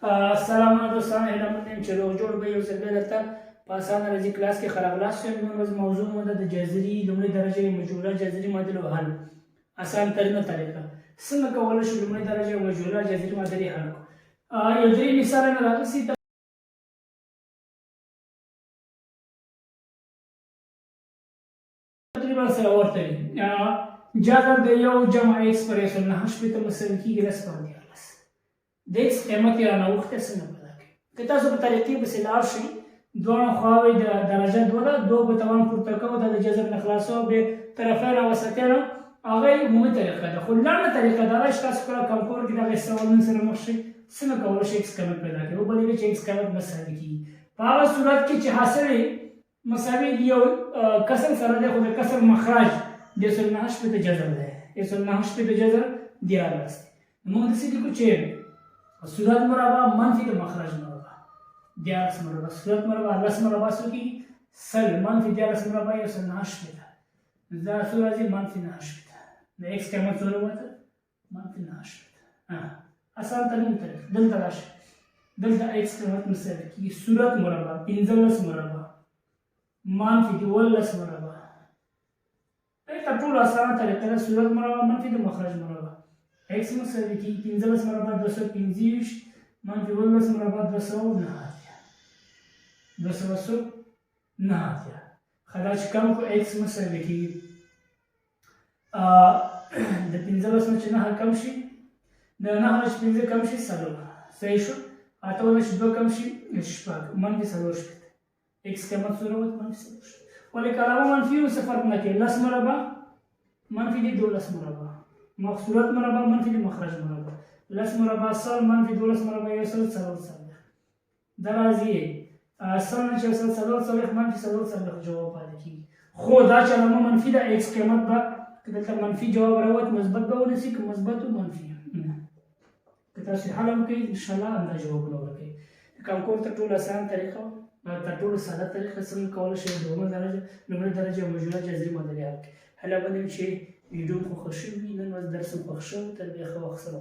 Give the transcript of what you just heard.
سلام دوستان، هیله مند یم چې روغ جوړ به یو ځل بیا درته په اسانه راځي کلاس کې ښه راغلاست یم. نن ورځ موضوع مو ده د جذري لومړۍ درجې مجهوله جذري معادلو حل. اسان ترینه طریقه څنګه کولی شو لومړۍ درجې مجهوله جذري معادلې حل کړو. یو درې مثاله مې راغلي تقریبا سره ورته وي. جذر د یو جمع ایکس پر یو سل نهه شپېته مساوي کېږي لس پر دیارلس. د ایکس قیمت یې رانغوښتی څنګه پیدا کوي. که تاسو په طریقې پسې لاړ شئ دواړه خواوې د درجه دوه ده، دوه په توان پورته کوو دا د جذر نه خلاصو بې طرفین او وسطین هغه یې عمومي طریقه ده. خو لنډه طریقه دا ده چې تاسو کله کمپور کې دغه سوالونو سره مخ شئ څنګه کولی شئ ایکس قیمت پیدا کړئ. وبلېږي چې ایکس قیمت مساوي کېږي په هغه صورت کې چې حاصل یې مساوي یو کسر سره دی خو د کسر مخرج د یو سل نهه شپېته جذر دی. یو سل نهه شپېته جذر دیارلس دی. موږ داسې لیکو چې صورت مربع منفي د مخرج مربع دیارلس مربع صورت مربع لس مربع څو کېږي سل منفي دیارلس مربع یو سل نهه شپېته دا څو راځي منفي نهه شپېته. د ایکس قیمت څو راووته منفي نهه شپېته. اسان ترین طریقه دلته راشئ دلته ایکس قیمت مساوي کېږي صورت مربع پنځلس مربع منفي دولس مربع. تر ټولو اسانه طریقه ده صورت مربع منفي د مخرج مربع. ایکس مساوي کېږي پنځلس مربع دوه سوه پنځه ویشت منفي اوولس مربع دوه سوه نهه اتیا دوه سوه نهه اتیا. ښه دا چې کم کړو ایکس مساوي کېږي د پنځلس نه چې نهه کم شي د نهه نه چې پنځه کم شي څلور صحیح شو. اته نه چې دوه کم شي شپږ منفي څلور شپېته. ایکس قیمت څو راووت منفي څلور شپېته. ولې که علاوه منفي وي څه فرق نه کوي. لس مربع منفي د دولس مربع صورت مربع منفي د مخرج مربع لس مربع سل منفي دولس مربع یو سل څلور څلوېښت. دا راځي سل نه چې یو سل څلور څلوېښت منفي څلور څلوېښت جواب پاتې کېږي. خو دا چې علامه منفي ده ایکس قیمت به که دلته منفي جواب راووت مثبت به ونیسي که مثبت و منفي که تاسو حل هم کوئ انشاءالله همدا جوابونه ورکوئ. د کانکور تر ټولو اسانه طریقه تر ټولو ساده طریقه څنګه کولی شئ دومره درجه لومړۍ درجه مجهوله جذري معادلې حل کړئ. هیله مند یم چې ویډیو مو خوښ شوي وي. نن ورځ درس مو خوښ شوی تر بیا ښه وخت سره